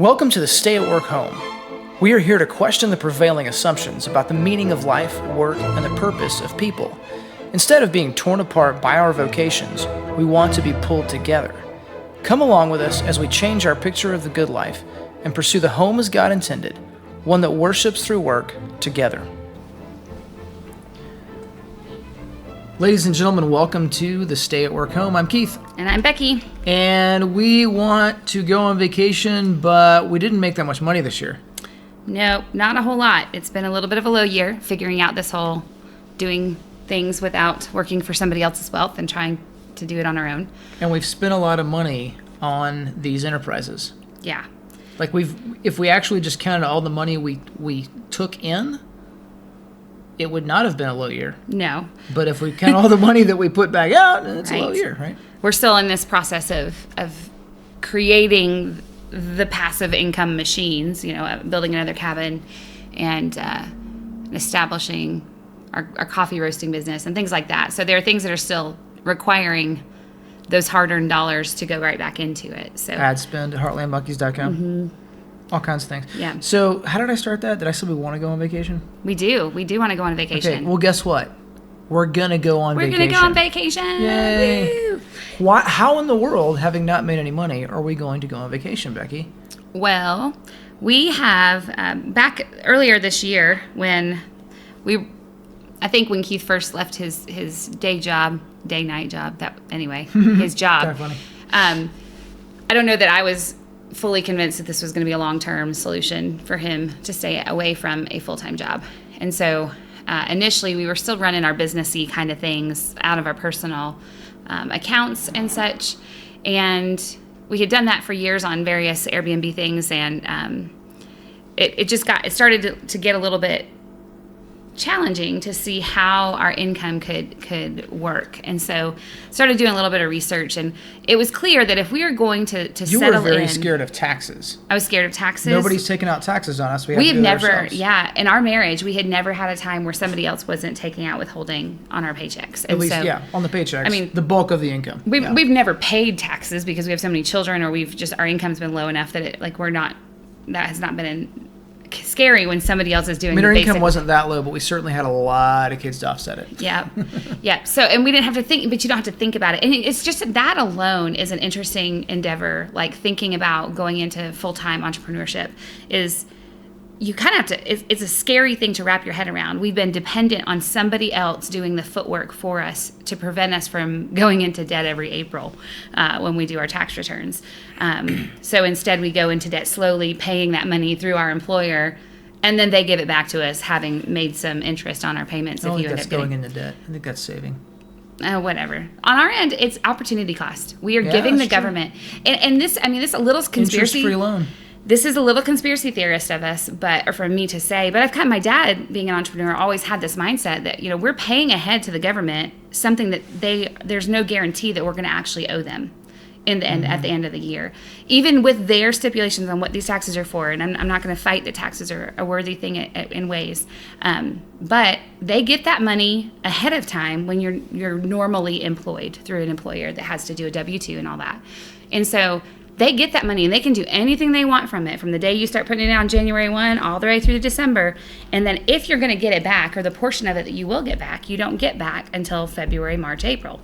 Welcome to the Stay at Work Home. We are here to question the prevailing assumptions about the meaning of life, work, and the purpose of people. Instead of being torn apart by our vocations, we want to be pulled together. Come along with us as we change our picture of the good life and pursue the home as God intended, one that worships through work together. Ladies and gentlemen, welcome to the Stay at Work Home. I'm Keith. And I'm Becky. And we want to go on vacation, but we didn't make that much money this year. No, not a whole lot. It's been a little bit of a low year, figuring out this whole doing things without working for somebody else's wealth and trying to do it on our own. And we've spent a lot of money on these enterprises. Yeah. Like if we actually just counted all the money we took in, it would not have been a low year. No. But if we count all the money that we put back out, then it's right. a low year, right? We're still in this process of creating the passive income machines, building another cabin and establishing our coffee roasting business and things like that. So there are things that are still requiring those hard-earned dollars to go right back into it. So ad spend at heartlandbuckies.com. Mm-hmm. All kinds of things. Yeah. So how did I start that? Did I say we want to go on vacation? We do. We do want to go on vacation. Okay. Well, guess what? We're going to go on vacation. We're going to go on vacation. Yay. Woo. How in the world, having not made any money, are we going to go on vacation, Becky? Well, we have, back earlier this year when I think when Keith first left his day-night job, his job. Kind of funny. I don't know that I was fully convinced that this was going to be a long-term solution for him to stay away from a full-time job. And so initially we were still running our businessy kind of things out of our personal accounts and such. And we had done that for years on various Airbnb things. And it started to get a little bit challenging to see how our income could work. And so started doing a little bit of research, and it was clear that if we were going to you settle were very in, scared of taxes. I was scared of taxes. Nobody's taking out taxes on us. We have never, in our marriage, we had never had a time where somebody else wasn't taking out withholding on our paychecks. And At least, on the paychecks. I mean, the bulk of the income. We've never paid taxes because we have so many children, or our income's been low enough that that has not been scary when somebody else is doing. Our income wasn't that low, but we certainly had a lot of kids to offset it. Yeah, yeah. So, and we didn't have to think, but you don't have to think about it. And it's just that alone is an interesting endeavor. Like thinking about going into full-time entrepreneurship is, you kind of have to. It's a scary thing to wrap your head around. We've been dependent on somebody else doing the footwork for us to prevent us from going into debt every April when we do our tax returns. So instead, we go into debt slowly, paying that money through our employer, and then they give it back to us, having made some interest on our payments. I don't think that's going into debt. I think that's saving. Whatever. On our end, it's opportunity cost. We are giving the government, and this. I mean, this is a little conspiracy. Interest-free loan. This is a little conspiracy theorist of us, or for me to say, but my dad, being an entrepreneur, always had this mindset that, we're paying ahead to the government something that there's no guarantee that we're going to actually owe them in the end, at the end of the year, even with their stipulations on what these taxes are for. And I'm not going to fight that taxes are a worthy thing in ways. But they get that money ahead of time when you're normally employed through an employer that has to do a W-2 and all that. And so they get that money and they can do anything they want from it from the day you start putting it on January 1 all the way through to December. And then if you're going to get it back, or the portion of it that you will get back, you don't get back until February, March, April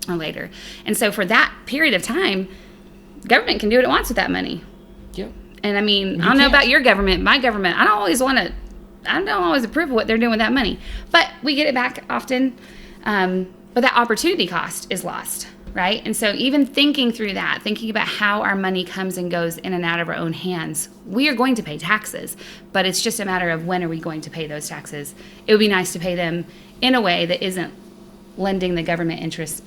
or later. And so for that period of time, government can do what it wants with that money. Yep. And I mean, I don't know about your government. My government, I don't always approve of what they're doing with that money. But we get it back often. But that opportunity cost is lost. Right? And so even thinking through that, thinking about how our money comes and goes in and out of our own hands, we are going to pay taxes, but it's just a matter of when are we going to pay those taxes. It would be nice to pay them in a way that isn't lending the government interest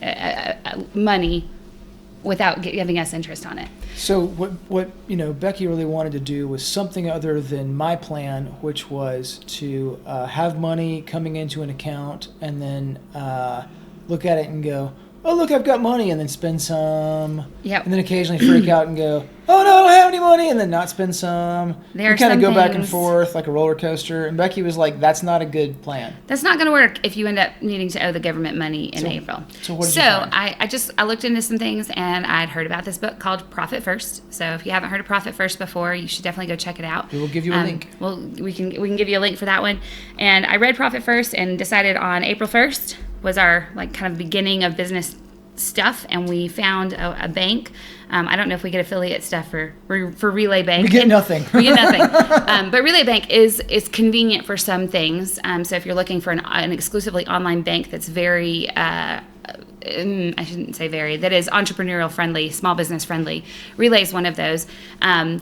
money without giving us interest on it. So what Becky really wanted to do was something other than my plan, which was to have money coming into an account and then look at it and go, oh, look, I've got money, and then spend some. Yep. And then occasionally freak out and go, oh, no, I don't have any money, and then not spend some. There are kind of some go back and things- forth like a roller coaster. And Becky was like, that's not a good plan. That's not going to work if you end up needing to owe the government money in April. So what did you find? I looked into some things, and I'd heard about this book called Profit First. So if you haven't heard of Profit First before, you should definitely go check it out. We will give you a link. Well, we can give you a link for that one. And I read Profit First and decided on April 1st was our like kind of beginning of business stuff, and we found a bank. I don't know if we get affiliate stuff for Relay Bank. We get nothing. We get nothing. But Relay Bank is convenient for some things. So if you're looking for an exclusively online bank that's very I shouldn't say very, that is entrepreneurial friendly, small business friendly. Relay is one of those. And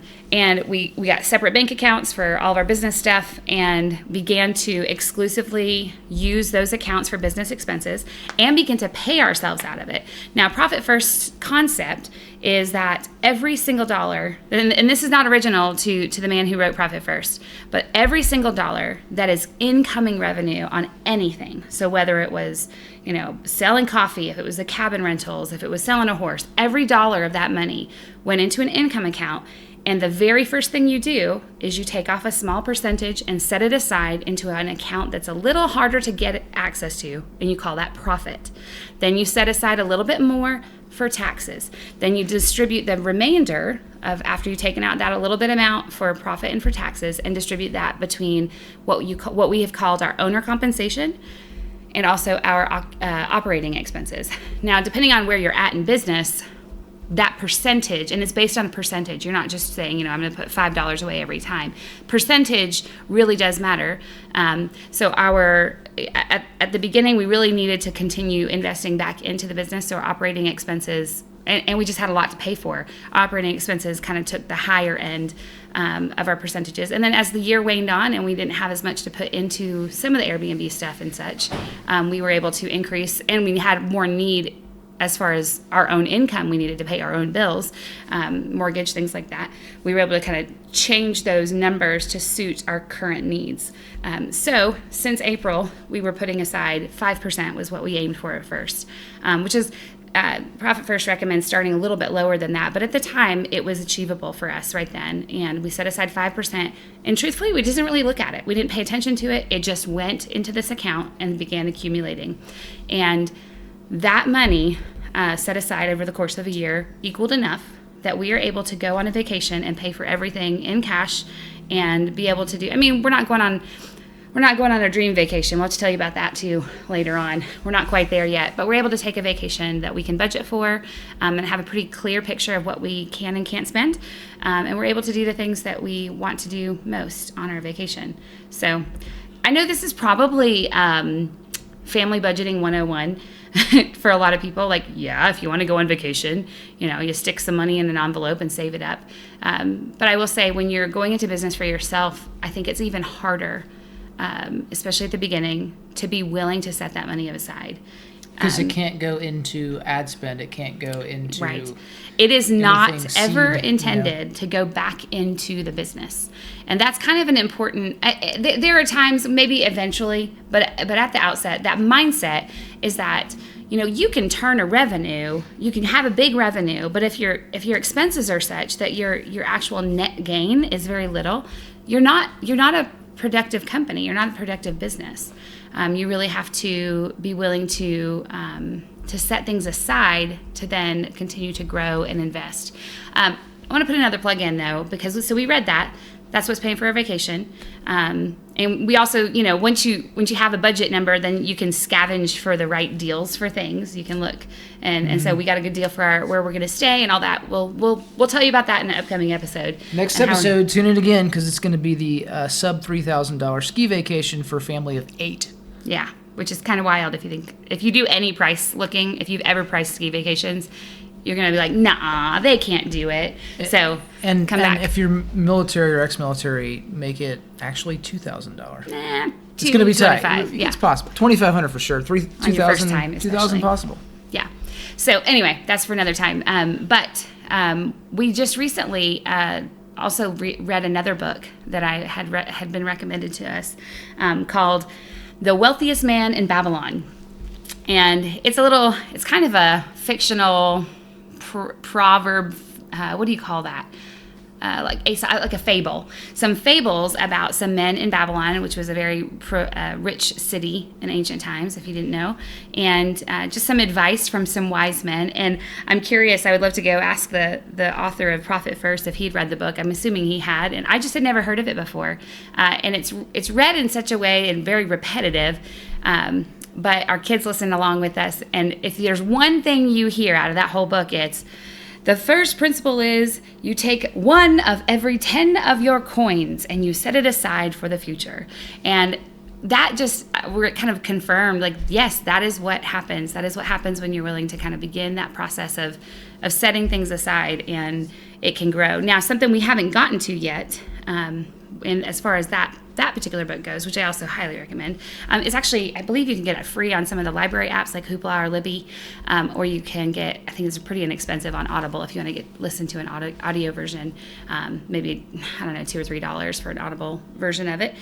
we got separate bank accounts for all of our business stuff and began to exclusively use those accounts for business expenses and begin to pay ourselves out of it. Now, Profit First concept is that every single dollar, and this is not original to the man who wrote Profit First, but every single dollar that is incoming revenue on anything, so whether it was, selling coffee, if it was the cabin rentals, if it was selling a horse, every dollar of that money went into an income account. And the very first thing you do is you take off a small percentage and set it aside into an account that's a little harder to get access to, and you call that profit. Then you set aside a little bit more for taxes. Then you distribute the remainder of, after you've taken out that a little bit amount for profit and for taxes, and distribute that between what we have called our owner compensation and also our operating expenses. Now, depending on where you're at in business, that percentage, and it's based on a percentage. You're not just saying, I'm going to put $5 away every time. Percentage really does matter. So at the beginning, we really needed to continue investing back into the business. So our operating expenses, and we just had a lot to pay for. Operating expenses kind of took the higher end of our percentages. And then as the year waned on and we didn't have as much to put into some of the Airbnb stuff and such, we were able to increase, and we had more need as far as our own income. We needed to pay our own bills, mortgage, things like that. We were able to kind of change those numbers to suit our current needs. So since April, we were putting aside 5% was what we aimed for at first, which is Profit First recommends starting a little bit lower than that, but at the time it was achievable for us right then, and we set aside 5%, and truthfully we didn't really look at it. We didn't pay attention to it. It just went into this account and began accumulating, and that money set aside over the course of a year equaled enough that we are able to go on a vacation and pay for everything in cash and be able to do, we're not going on a dream vacation. We'll have to tell you about that too later on. We're not quite there yet, but we're able to take a vacation that we can budget for and have a pretty clear picture of what we can and can't spend. And we're able to do the things that we want to do most on our vacation. So I know this is probably family budgeting 101 for a lot of people. Like, yeah, if you want to go on vacation, you stick some money in an envelope and save it up. But I will say, when you're going into business for yourself, I think it's even harder, especially at the beginning, to be willing to set that money aside. Because it can't go into ad spend. It can't go into... Right. It is not ever seed, intended to go back into the business. And that's kind of an important... there are times, maybe eventually, but at the outset, that mindset is that, you can turn a revenue, you can have a big revenue, but if your expenses are such that your actual net gain is very little, you're not a productive company. You're not a productive business. You really have to be willing to set things aside to then continue to grow and invest. I want to put another plug in though, because we read that. That's what's paying for our vacation. And we also, once you have a budget number, then you can scavenge for the right deals for things. You can look, and so we got a good deal for where we're going to stay and all that. We'll tell you about that in an upcoming episode. Next episode, tune in again, because it's going to be the sub $3,000 ski vacation for a family of 8. Yeah, which is kind of wild if you do any price looking, if you've ever priced ski vacations, you're going to be like, nah, they can't do it. So come back. If you're military or ex-military, make it actually $2,000. It's going to be tight. Yeah. It's possible. $2,500 for sure. $2,000 possible. Yeah. So anyway, that's for another time. But we just recently also read another book that I had been recommended to us called The Wealthiest Man in Babylon. And it's kind of a fictional proverb. What do you call that? Like a fable. Some fables about some men in Babylon, which was a very rich city in ancient times, if you didn't know, and just some advice from some wise men. And I'm curious, I would love to go ask the author of Profit First if he'd read the book. I'm assuming he had, and I just had never heard of it before. And it's read in such a way and very repetitive, but our kids listen along with us. And if there's one thing you hear out of that whole book, it's the first principle is you take 1 of every 10 of your coins and you set it aside for the future. And that just, we're kind of confirmed, like, yes, that is what happens. That is what happens when you're willing to kind of begin that process of setting things aside, and it can grow. Now, something we haven't gotten to yet, and as far as that particular book goes, which I also highly recommend, is actually, I believe you can get it free on some of the library apps like Hoopla or Libby, or you can get, I think it's pretty inexpensive on Audible if you want to listen to an audio version, maybe, I don't know, $2 or $3 for an Audible version of it.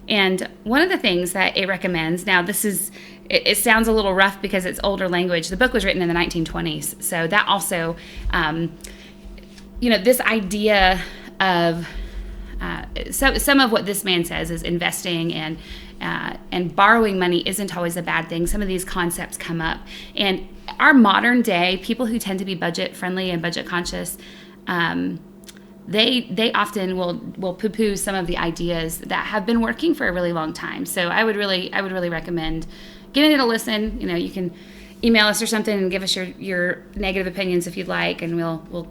And one of the things that it recommends, now it sounds a little rough because it's older language. The book was written in the 1920s, so that also, this idea of some of what this man says is investing and borrowing money isn't always a bad thing. Some of these concepts come up, and our modern day people who tend to be budget friendly and budget conscious, they often will poo-poo some of the ideas that have been working for a really long time. So I would really recommend giving it a listen. You can email us or something and give us your negative opinions if you'd like, and we'll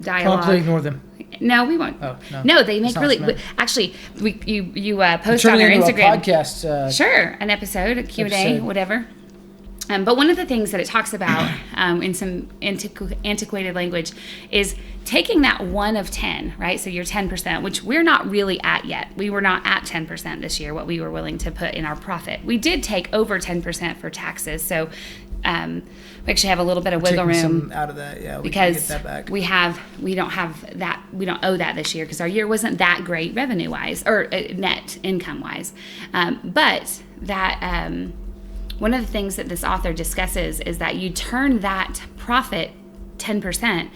dialogue. Promptly ignore them. No, we won't. Oh, no. No, they make really. Actually, you post on their Instagram. A podcast. Sure, an episode, a Q&A, whatever. But one of the things that it talks about in some antiquated language is taking that 1 of 10, right? So your 10%, which we're not really at yet. We were not at 10% this year, what we were willing to put in our profit. We did take over 10% for taxes. So we actually have a little bit of wiggle room some out of that, yeah. Because can get that back. we don't owe that this year because our year wasn't that great revenue wise or net income wise. But that one of the things that this author discusses is that you turn that profit 10%.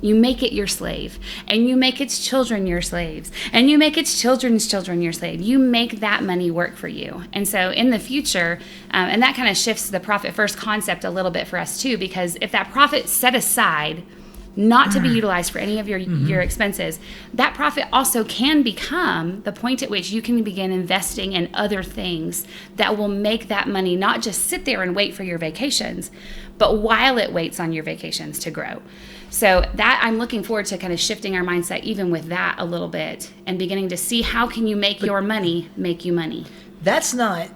You make it your slave, and you make its children your slaves, and you make its children's children your slave. You make that money work for you. And so in the future, and that kind of shifts the profit first concept a little bit for us too, because if that profit's set aside, not to be utilized for any of your expenses, that profit also can become the point at which you can begin investing in other things that will make that money not just sit there and wait for your vacations, but while it waits on your vacations to grow. So that I'm looking forward to kind of shifting our mindset even with that a little bit and beginning to see how can you make your money make you money. That's not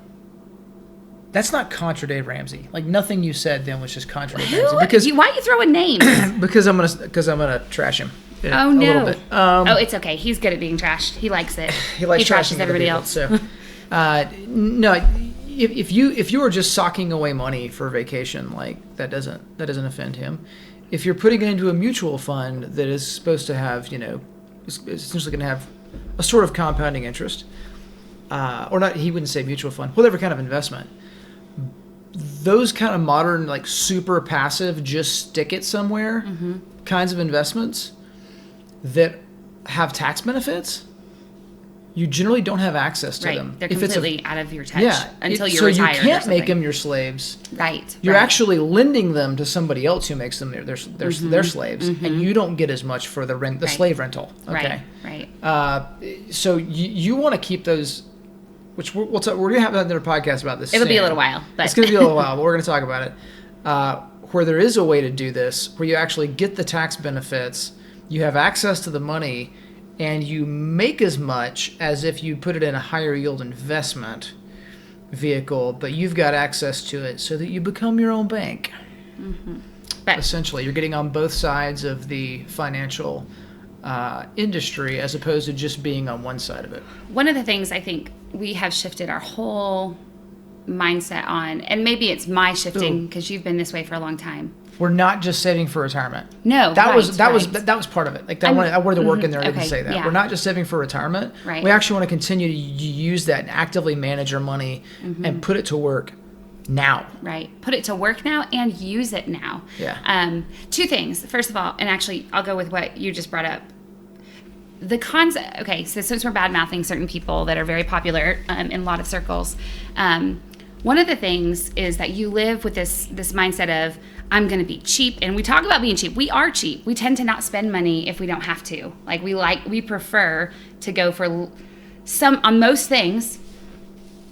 contra Dave Ramsey. Like nothing you said then was just contra Dave Ramsey. Because why are you throwing names? because I'm gonna trash him. Oh no! A little bit. It's okay. He's good at being trashed. He likes it. He trashes everybody else. So, no. If you are just socking away money for vacation, like that doesn't offend him. If you're putting it into a mutual fund that is supposed to have, is essentially going to have a sort of compounding interest, or not, he wouldn't say mutual fund, whatever kind of investment. Those kind of modern, like super passive, just stick it somewhere kinds of investments that have tax benefits, you generally don't have access to them. They're completely out of your touch until you're retired. So you can't make them your slaves. Right. You're actually lending them to somebody else who makes them their slaves, and you don't get as much for the slave rental. Okay. Right. So you want to keep those, which we're going to have another podcast about this. It'll be a little while. But. It's going to be a little while, but we're going to talk about it. Where there is a way to do this, where you actually get the tax benefits, you have access to the money, and you make as much as if you put it in a higher yield investment vehicle, but you've got access to it so that you become your own bank. But essentially, you're getting on both sides of the financial industry as opposed to just being on one side of it. One of the things I think we have shifted our whole mindset on, and maybe it's my shifting because you've been this way for a long time. We're not just saving for retirement. No, that was part of it. Like I wanted to work in there. I didn't say that. Yeah. We're not just saving for retirement. Right. We actually want to continue to use that and actively manage our money and put it to work now. Right. Put it to work now and use it now. Yeah. Two things. First of all, and actually I'll go with what you just brought up. The okay, so since we're bad-mouthing certain people that are very popular in a lot of circles, one of the things is that you live with this mindset of, I'm going to be cheap. And we talk about being cheap. We are cheap. We tend to not spend money if we don't have to. We prefer to go for on most things.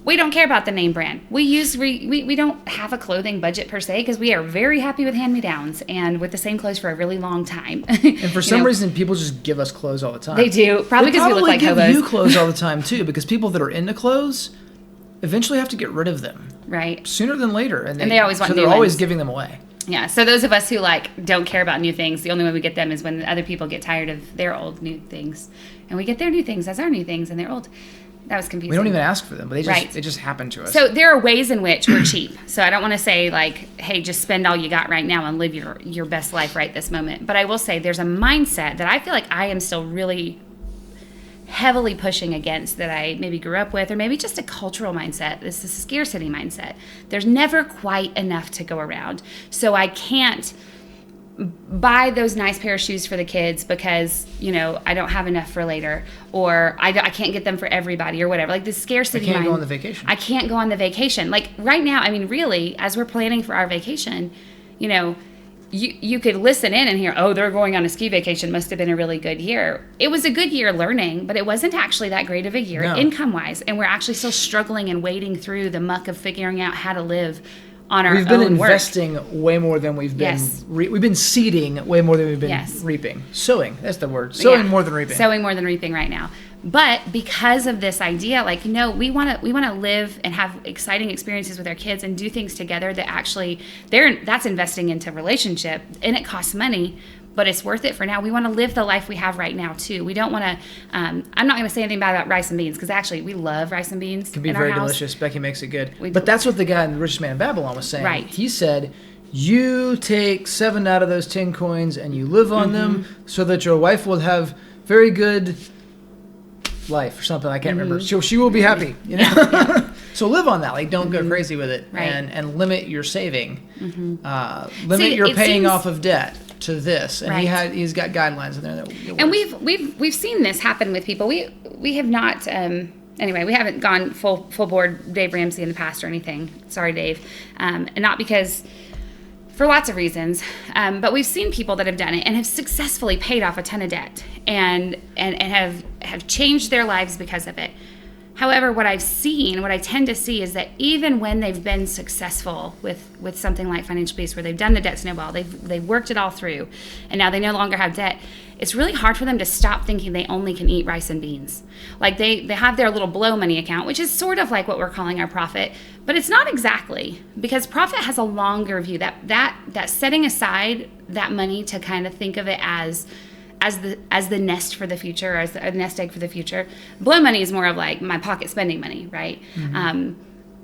We don't care about the name brand. We don't have a clothing budget per se, because we are very happy with hand-me-downs and with the same clothes for a really long time. And for some reason, people just give us clothes all the time. They do. Probably because we look like hobos. They give you clothes all the time, too, because people that are into clothes eventually have to get rid of them. Right. Sooner than later. And they always want new So they're always ones. giving them away. Yeah, so those of us who don't care about new things, the only way we get them is when other people get tired of their old new things, and we get their new things as our new things, and they're old. That was confusing. We don't even ask for them, but they just happen to us. So there are ways in which we're cheap. So I don't want to say hey, just spend all you got right now and live your best life right this moment. But I will say there's a mindset that I feel like I am still really heavily pushing against, that I maybe grew up with, or maybe just a cultural mindset. This is a scarcity mindset. There's never quite enough to go around. So I can't buy those nice pair of shoes for the kids because, I don't have enough for later, or I can't get them for everybody or whatever. Like the scarcity I can't go on the vacation. I can't go on the vacation. Like right now, really, as we're planning for our vacation, you could listen in and hear, oh, they're going on a ski vacation. Must have been a really good year. It was a good year learning, but it wasn't actually that great of a year income-wise. And we're actually still struggling and wading through the muck of figuring out how to live on our own work. We've been investing way more than we've been. Yes. We've been seeding way more than we've been reaping. Sowing, that's the word. Sowing more than reaping. Sowing more than reaping right now. But because of this idea, we want to live and have exciting experiences with our kids and do things together that actually that's investing into relationship, and it costs money, but it's worth it for now. We want to live the life we have right now too. We don't want to. I'm not going to say anything bad about rice and beans, because actually we love rice and beans. It can be very delicious. Becky makes it good. We but that's what the guy in The Richest Man in Babylon was saying. Right. He said, you take 7 out of those 10 coins and you live on them so that your wife will have very good life or something. I can't remember. So she will be happy. So live on that. Don't go crazy with it. Right. And limit your saving. Limit your paying off of debt to this. And he's got guidelines in there that and we've seen this happen with people. We have not anyway, we haven't gone full board Dave Ramsey in the past or anything. Sorry, Dave. And not because, for lots of reasons, but we've seen people that have done it and have successfully paid off a ton of debt and have changed their lives because of it. However, what I tend to see is that even when they've been successful with something like financial peace, where they've done the debt snowball, they've worked it all through, and now they no longer have debt, it's really hard for them to stop thinking they only can eat rice and beans. Like they have their little blow money account, which is sort of like what we're calling our profit, but it's not exactly, because profit has a longer view. That setting aside that money to kind of think of it as the nest for the future, or as a nest egg for the future. Blow money is more of like my pocket spending money, right? And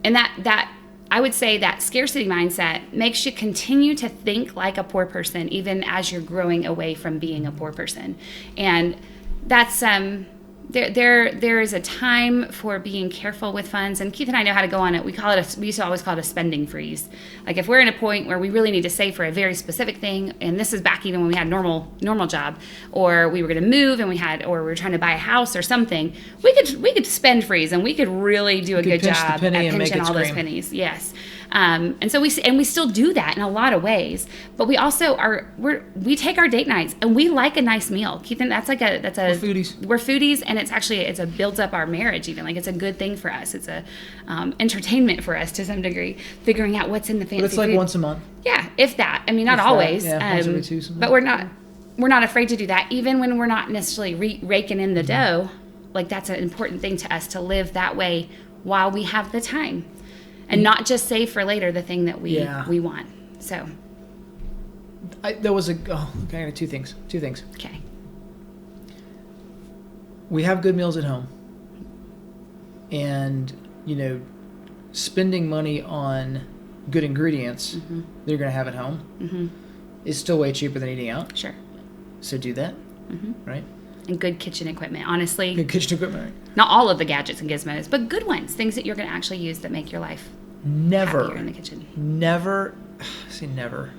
that I would say that scarcity mindset makes you continue to think like a poor person, even as you're growing away from being a poor person. And that's there is a time for being careful with funds, and Keith and I know how to go on it. We used to always call it a spending freeze. Like if we're in a point where we really need to save for a very specific thing, and this is back even when we had normal job, or we were going to move and or we were trying to buy a house or something, we could spend freeze, and we could really do a good job at pinching all those pennies. Yes. And so we still do that in a lot of ways, but we also we take our date nights and we like a nice meal. Keith, we're foodies. We're foodies, and it builds up our marriage even. Like it's a good thing for us. It's a entertainment for us to some degree, figuring out what's in the fancy But it's like food. once a month. Yeah, if that. I mean, not always. Once every 2 sometimes. But we're not afraid to do that, even when we're not necessarily raking in the dough. Like that's an important thing to us, to live that way while we have the time. And not just save for later the thing that we want. So. I got two things. Okay. We have good meals at home. And, spending money on good ingredients that you're going to have at home is still way cheaper than eating out. Sure. So do that, right? And good kitchen equipment, honestly. Good kitchen equipment, right? Not all of the gadgets and gizmos, but good ones, things that you're going to actually use that make your life never happier in the kitchen. Never say never.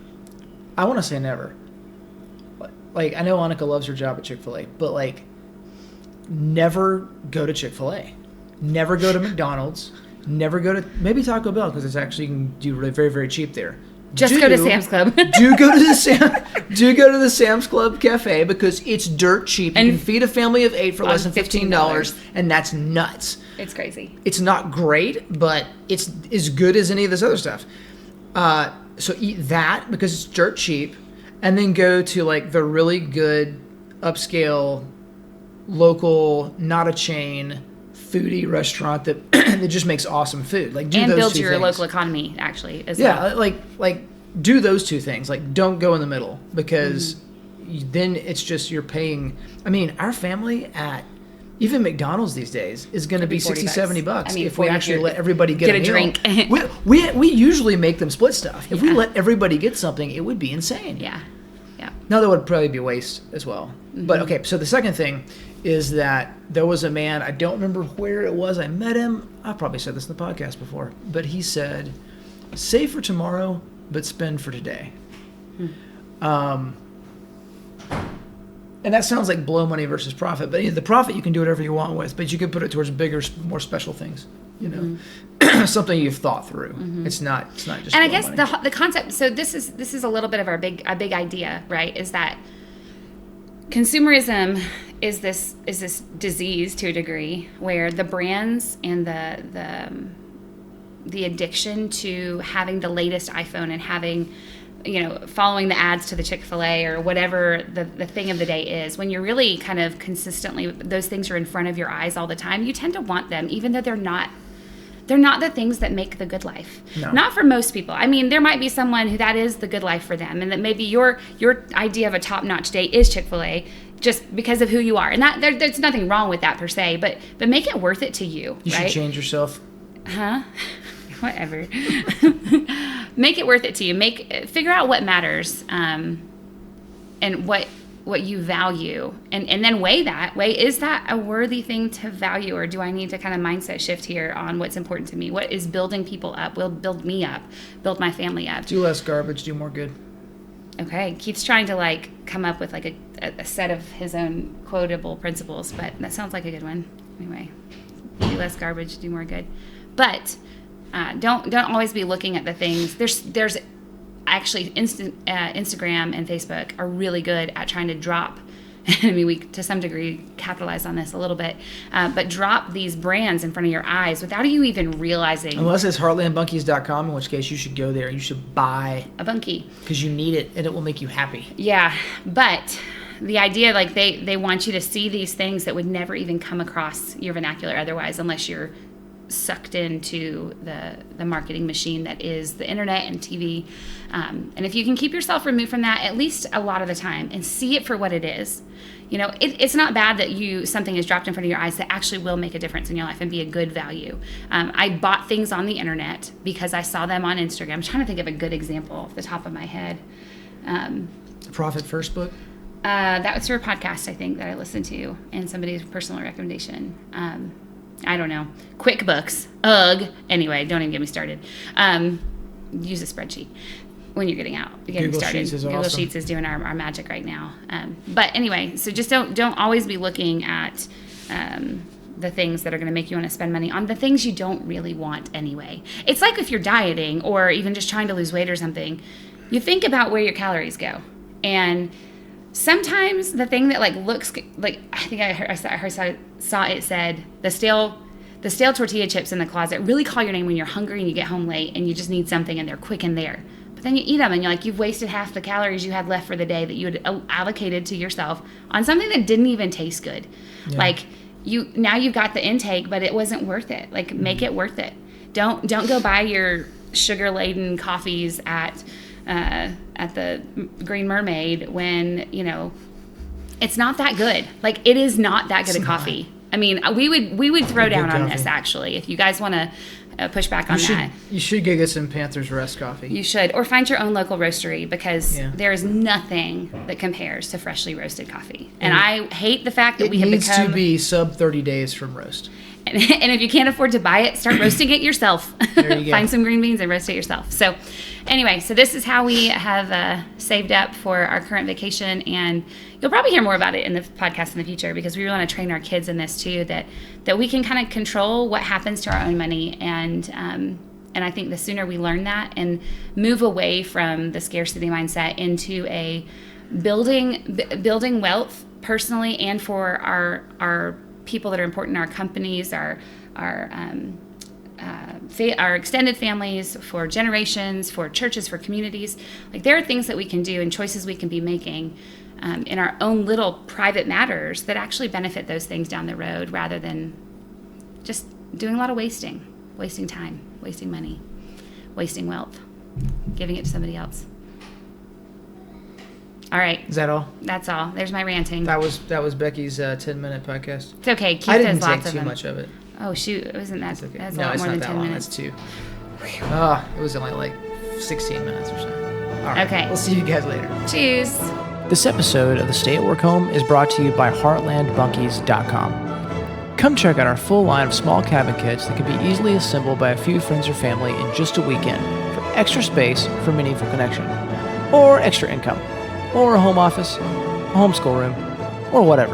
I want to say never. Like, I know Annika loves her job at Chick-fil-A, but like, never go to Chick-fil-A. Never go to McDonald's. Never go to maybe Taco Bell, because it's actually, you can do really very, very cheap there. Just go to Sam's Club. do go to the Sam's Club cafe, because it's dirt cheap. You can feed a family of 8 for less than $15, and that's nuts. It's crazy. It's not great, but it's as good as any of this other stuff. So eat that because it's dirt cheap, and then go to like the really good upscale local, not a chain, foodie restaurant that that just makes awesome food. Like, do and those build two your things. local economy actually as well. like do those two things. Like, don't go in the middle, because then it's just you're paying. I mean, our family at even McDonald's these days is going to be $60, $70 I mean, if we actually let everybody get a meal. drink. we usually make them split stuff. If we let everybody get something, it would be insane. Yeah. Now, that would probably be waste as well. But okay, so the second thing is that there was a man, I don't remember where it was, I met him, I've probably said this in the podcast before, but he said, save for tomorrow, but spend for today. And that sounds like blow money versus profit, but the profit you can do whatever you want with, but you can put it towards bigger, more special things, you know, something you've thought through. It's not just. And I guess money. the concept. So this is a little bit of our big idea, right? Is that consumerism is this disease to a degree where the brands and the addiction to having the latest iPhone and having, you know, following the ads to the Chick-fil-A or whatever the thing of the day is, when you're really kind of consistently, those things are in front of your eyes all the time, you tend to want them, even though they're not the things that make the good life. No. Not for most people. I mean, there might be someone who that is the good life for them, and that maybe your idea of a top-notch date is Chick-fil-A just because of who you are. And that there's nothing wrong with that per se, but make it worth it to you, You right? should change yourself. Huh? Whatever. Make it worth it to you. Figure out what matters, and what you value, and then weigh that. Is that a worthy thing to value, or do I need to kind of mindset shift here on what's important to me? What is building people up? Will build me up, build my family up. Do less garbage, do more good. Okay, Keith's trying to like come up with like a set of his own quotable principles, but that sounds like a good one. Anyway, do less garbage, do more good. But don't always be looking at the things. There's actually Instagram and Facebook are really good at trying to drop. I mean, we to some degree capitalize on this a little bit, but drop these brands in front of your eyes without you even realizing. Unless it's heartlandbunkies.com, in which case you should go there. You should buy a bunkie because you need it and it will make you happy. Yeah, but the idea, like they want you to see these things that would never even come across your vernacular otherwise, unless you're sucked into the marketing machine that is the internet and TV. And if you can keep yourself removed from that, at least a lot of the time, and see it for what it is, you know, it's not bad that something is dropped in front of your eyes that actually will make a difference in your life and be a good value. I bought things on the internet because I saw them on Instagram. I'm trying to think of a good example off the top of my head. Profit First book? That was through a podcast, I think, that I listened to, and somebody's personal recommendation. I don't know. QuickBooks. Ugh. Anyway, don't even get me started. Use a spreadsheet when you're getting Google started. Sheets is Google awesome. Sheets is doing our magic right now. But anyway, so just don't always be looking at the things that are going to make you want to spend money on the things you don't really want anyway. It's like if you're dieting or even just trying to lose weight or something, you think about where your calories go. And sometimes the thing that like looks like, I think I saw it said the stale tortilla chips in the closet really call your name when you're hungry and you get home late and you just need something and they're quick and there. But then you eat them and you're like, you've wasted half the calories you had left for the day that you had allocated to yourself on something that didn't even taste good. Yeah. Like now you've got the intake, but it wasn't worth it. Like make it worth it. Don't go buy your sugar laden coffees at the Green Mermaid when, you know, it's not that good. Like it is not that good a coffee. I mean, we would throw down on this actually. If you guys want to push back on that, you should go get some Panthers Rest coffee. You should, or find your own local roastery because there is nothing that compares to freshly roasted coffee. And I hate the fact that we have become. It needs to be sub 30 days from roast. And if you can't afford to buy it, start roasting it yourself. There you go. Find some green beans and roast it yourself. So anyway, so this is how we have saved up for our current vacation. And you'll probably hear more about it in the podcast in the future, because we really want to train our kids in this too, that we can kind of control what happens to our own money. And I think the sooner we learn that and move away from the scarcity mindset into a building wealth personally and for our people that are important in our companies, our extended families, for generations, for churches, for communities. Like, there are things that we can do and choices we can be making in our own little private matters that actually benefit those things down the road, rather than just doing a lot of wasting time, wasting money, wasting wealth, giving it to somebody else. All right. Is that all? That's all. There's my ranting. That was Becky's 10-minute podcast. It's okay. Keith I didn't does lots take of too them. much of it. Oh shoot! It wasn't that. It's okay. That's a No, lot it's more not than that 10 long. minutes. That's 2. It was only like 16 minutes or so. All right. Okay. We'll see you guys later. Cheers. This episode of the Stay at Work Home is brought to you by HeartlandBunkies.com. Come check out our full line of small cabin kits that can be easily assembled by a few friends or family in just a weekend for extra space for meaningful connection, or extra income, or a home office, a homeschool room, or whatever.